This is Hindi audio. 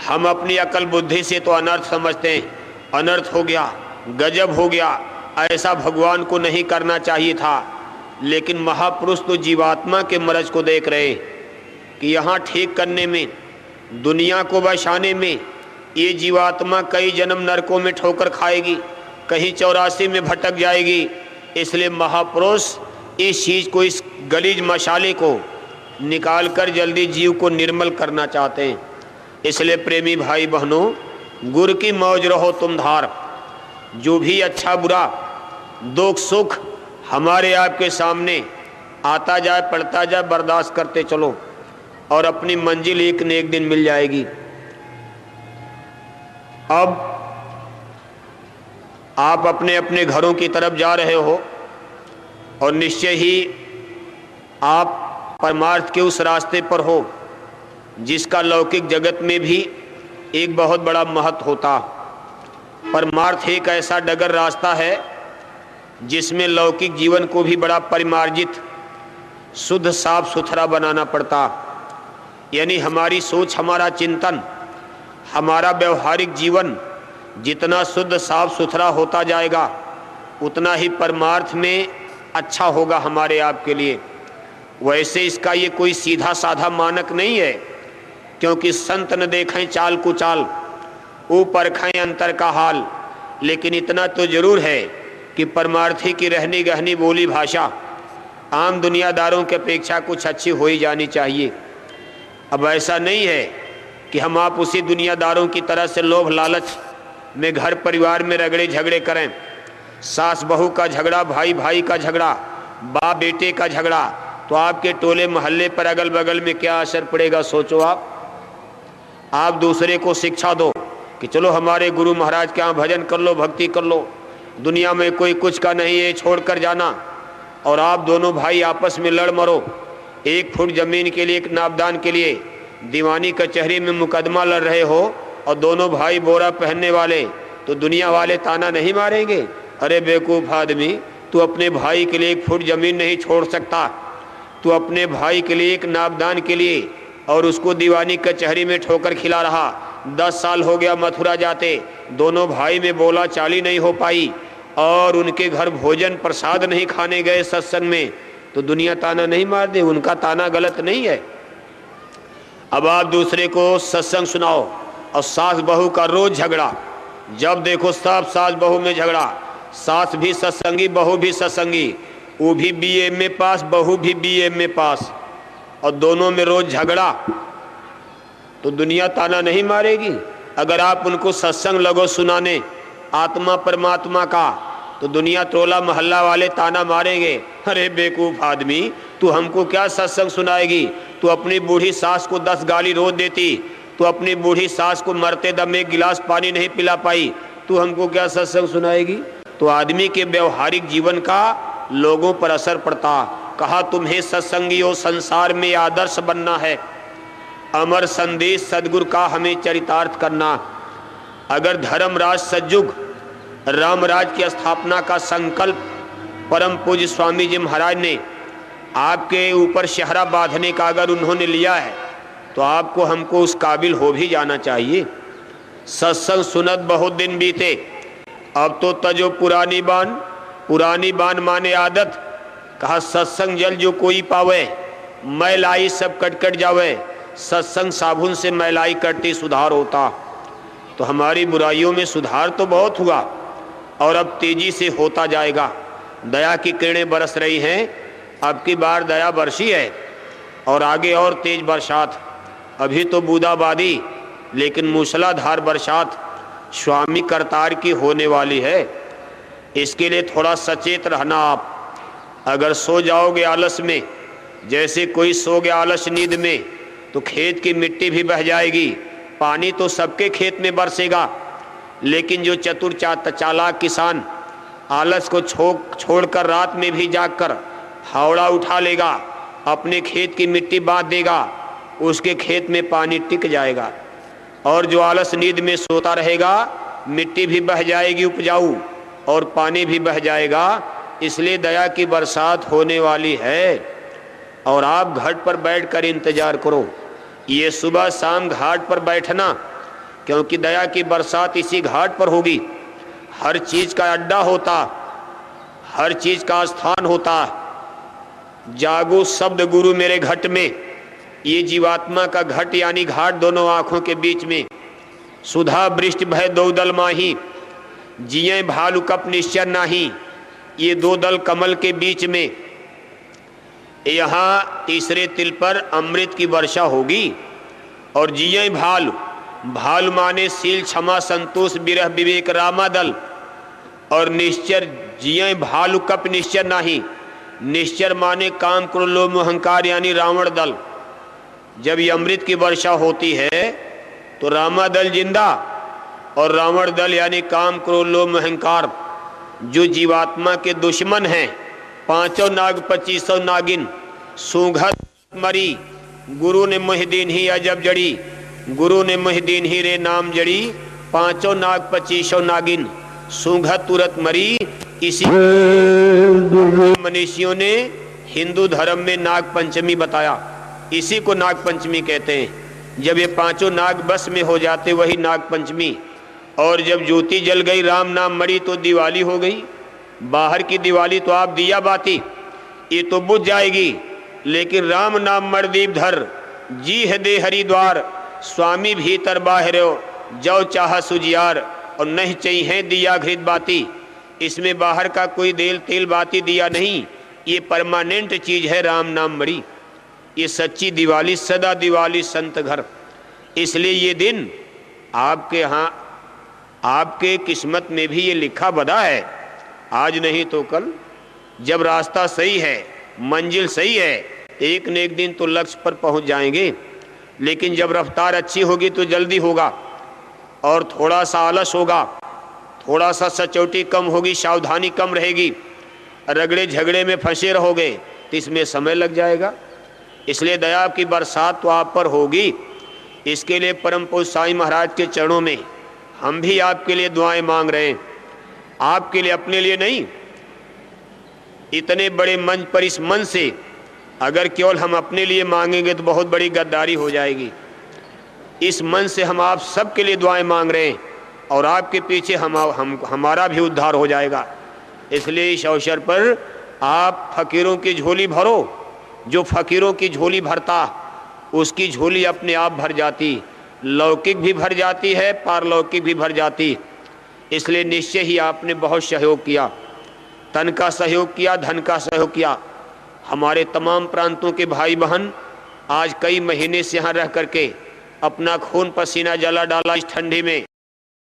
हम अपनी अकल बुद्धि से तो अनर्थ समझते हैं, अनर्थ हो गया, गजब हो गया, ऐसा भगवान को नहीं करना चाहिए था। लेकिन महापुरुष तो जीवात्मा के मरज को देख रहे कि यहाँ ठीक करने में, दुनिया को बचाने में ये जीवात्मा कई जन्म नरकों में ठोकर खाएगी, कहीं 84 में भटक जाएगी। इसलिए महापुरुष इस चीज़ को, इस गलीज मशाले को निकाल कर जल्दी जीव को निर्मल करना चाहते हैं। इसलिए प्रेमी भाई बहनों, गुरु की मौज रहो तुम धार। जो भी अच्छा बुरा दुख सुख हमारे आपके सामने आता जाए, पड़ता जाए, बर्दाश्त करते चलो और अपनी मंजिल एक न एक दिन मिल जाएगी। अब आप अपने अपने घरों की तरफ जा रहे हो और निश्चय ही आप परमार्थ के उस रास्ते पर हो जिसका लौकिक जगत में भी एक बहुत बड़ा महत्व होता। परमार्थ एक ऐसा डगर रास्ता है जिसमें लौकिक जीवन को भी बड़ा परिमार्जित, शुद्ध, साफ सुथरा बनाना पड़ता। यानी हमारी सोच, हमारा चिंतन, हमारा व्यवहारिक जीवन जितना शुद्ध साफ सुथरा होता जाएगा उतना ही परमार्थ में अच्छा होगा हमारे आपके लिए। वैसे इसका ये कोई सीधा साधा मानक नहीं है, क्योंकि संत न देखें चाल कुचाल, ऊपर परखें अंतर का हाल। लेकिन इतना तो जरूर है कि परमार्थी की रहनी गहनी बोली भाषा आम दुनियादारों की अपेक्षा कुछ अच्छी हो ही जानी चाहिए। अब ऐसा नहीं है कि हम आप उसी दुनियादारों की तरह से लोभ लालच में घर परिवार में रगड़े झगड़े करें। सास बहू का झगड़ा, भाई भाई का झगड़ा, बाप बेटे का झगड़ा, तो आपके टोले मोहल्ले पर अगल बगल में क्या असर पड़ेगा सोचो आप दूसरे को शिक्षा दो कि चलो हमारे गुरु महाराज के यहाँ भजन कर लो, भक्ति कर लो, दुनिया में कोई कुछ का नहीं है, छोड़ कर जाना। और आप दोनों भाई आपस में लड़ मरो, 1 फुट जमीन के लिए, एक नापदान के लिए दीवानी कचहरी में मुकदमा लड़ रहे हो और दोनों भाई बोरा पहनने वाले, तो दुनिया वाले ताना नहीं मारेंगे, अरे बेवकूफ़ आदमी, तू अपने भाई के लिए 1 फुट जमीन नहीं छोड़ सकता, तू अपने भाई के लिए, एक नापदान के लिए, और उसको दीवानी कचहरी में ठोकर खिला रहा। 10 साल हो गया मथुरा जाते, दोनों भाई में बोला चाली नहीं हो पाई और उनके घर भोजन प्रसाद नहीं खाने गए सत्संग में, तो दुनिया ताना नहीं मार दे, उनका ताना गलत नहीं है। अब आप दूसरे को सत्संग सुनाओ और सास बहू का रोज झगड़ा, जब देखो सब सास बहू में झगड़ा, सास भी सत्संगी, बहू भी सत्संगी, वो भी बीए में पास, बहू भी बीए में पास, और दोनों में रोज झगड़ा, तो दुनिया ताना नहीं मारेगी। अगर आप उनको सत्संग लगो सुनाने आत्मा परमात्मा का, तो दुनिया टोला मोहल्ला वाले ताना मारेंगे, अरे बेवकूफ़ आदमी, तू हमको क्या सत्संग सुनाएगी, तू अपनी बूढ़ी सास को 10 गाली रोज देती, तू अपनी बूढ़ी सास को मरते दम 1 गिलास पानी नहीं पिला पाई, तू हमको क्या सत्संग सुनाएगी। तो आदमी के व्यवहारिक जीवन का लोगों पर असर पड़ता। कहा तुम्हें सत्संगियों संसार में आदर्श बनना है, अमर संदेश सदगुरु का हमें चरितार्थ करना। अगर धर्मराज सतयुग रामराज की स्थापना का संकल्प परम पूज्य स्वामी जी महाराज ने आपके ऊपर शहरा बांधने का अगर उन्होंने लिया है, तो आपको हमको उस काबिल हो भी जाना चाहिए। सत्संग सुनत बहुत दिन बीते, अब तो तजो पुरानी बान माने आदत। कहा सत्संग जल जो कोई पावे, मैलाई सब कट कट जावे, सत्संग साबुन से मैलाई कटती सुधार होता। तो हमारी बुराइयों में सुधार तो बहुत हुआ और अब तेजी से होता जाएगा। दया की किरणें बरस रही हैं, अब की बार दया बरसी है और आगे और तेज बरसात। अभी तो बूंदाबांदी, लेकिन मूसलाधार बरसात स्वामी करतार की होने वाली है। इसके लिए थोड़ा सचेत रहना आप। अगर सो जाओगे आलस में, जैसे कोई सो गया आलस नींद में, तो खेत की मिट्टी भी बह जाएगी। पानी तो सबके खेत में बरसेगा, लेकिन जो चतुर चालाक किसान आलस को छोड़कर रात में भी जागकर फावड़ा उठा लेगा, अपने खेत की मिट्टी बांध देगा, उसके खेत में पानी टिक जाएगा। और जो आलस नींद में सोता रहेगा, मिट्टी भी बह जाएगी उपजाऊ और पानी भी बह जाएगा। इसलिए दया की बरसात होने वाली है और आप घाट पर बैठकर इंतजार करो। ये सुबह शाम घाट पर बैठना क्योंकि दया की बरसात इसी घाट पर होगी। हर चीज का अड्डा होता, हर चीज का स्थान होता। जागो शब्द गुरु मेरे घट में, ये जीवात्मा का घट यानी घाट दोनों आंखों के बीच में। सुधा वृष्टि भय दो दल माही, जिये भालु कप निश्चर नाही, ये दो दल कमल के बीच में। यहाँ तीसरे तिल पर अमृत की वर्षा होगी। और जिये भालु, भालु माने शील क्षमा संतोष विरह विवेक रामादल। और निश्चर, जिये भालु कप निश्चर नाही, निश्चर माने काम क्रोध लोभ मोह अहंकार यानी रावण दल। जब ये अमृत की वर्षा होती है तो रामादल जिंदा और रावण दल यानी काम क्रोध लोभ मोह अहंकार जो जीवात्मा के दुश्मन हैं, पांचों नाग 2500 नागिन सूंघत मरी। गुरु ने मुहिदीन ही अजब जड़ी, गुरु ने मुहिदीन ही रे नाम जड़ी, पांचों नाग 2500 नागिन सूंघत तुरत मरी। इसी मनीषियों ने हिंदू धर्म में नाग पंचमी बताया, इसी को नाग पंचमी कहते हैं। जब ये पांचों नाग बस में हो जाते वही नाग पंचमी। और जब ज्योति जल गई राम नाम मरी तो दिवाली हो गई। बाहर की दिवाली तो आप दिया बाती, ये तो बुझ जाएगी, लेकिन राम नाम मर दीप धर, जी है दे हरिद्वार, स्वामी भीतर बाहर जो चाह सुजियार। और नहीं चाहिए दिया घृत बाती, इसमें बाहर का कोई तेल बाती दिया नहीं, ये परमानेंट चीज है राम नाम मरी। ये सच्ची दिवाली, सदा दिवाली संत घर। इसलिए ये दिन आपके यहाँ, आपके किस्मत में भी ये लिखा बधा है, आज नहीं तो कल। जब रास्ता सही है, मंजिल सही है, एक न एक दिन तो लक्ष्य पर पहुंच जाएंगे। लेकिन जब रफ्तार अच्छी होगी तो जल्दी होगा, और थोड़ा सा आलस होगा, थोड़ा सा सचोटी कम होगी, सावधानी कम रहेगी, रगड़े झगड़े में फंसे रहोगे तो इसमें समय लग जाएगा। इसलिए दया की बरसात तो आप पर होगी। इसके लिए परम पूज्य साईं महाराज के चरणों में हम भी आपके लिए दुआएं मांग रहे हैं। आपके लिए, अपने लिए नहीं। इतने बड़े मंच पर इस मन से अगर केवल हम अपने लिए मांगेंगे तो बहुत बड़ी गद्दारी हो जाएगी। इस मन से हम आप सबके लिए दुआएं मांग रहे हैं और आपके पीछे हमारा भी उद्धार हो जाएगा। इसलिए इस अवसर पर आप फकीरों की झोली भरो। जो फकीरों की झोली भरता उसकी झोली अपने आप भर जाती, लौकिक भी भर जाती है, पारलौकिक भी भर जाती। इसलिए निश्चय ही आपने बहुत सहयोग किया, तन का सहयोग किया, धन का सहयोग किया। हमारे तमाम प्रांतों के भाई बहन आज कई महीने से यहाँ रह करके अपना खून पसीना जला डाला इस ठंडी में,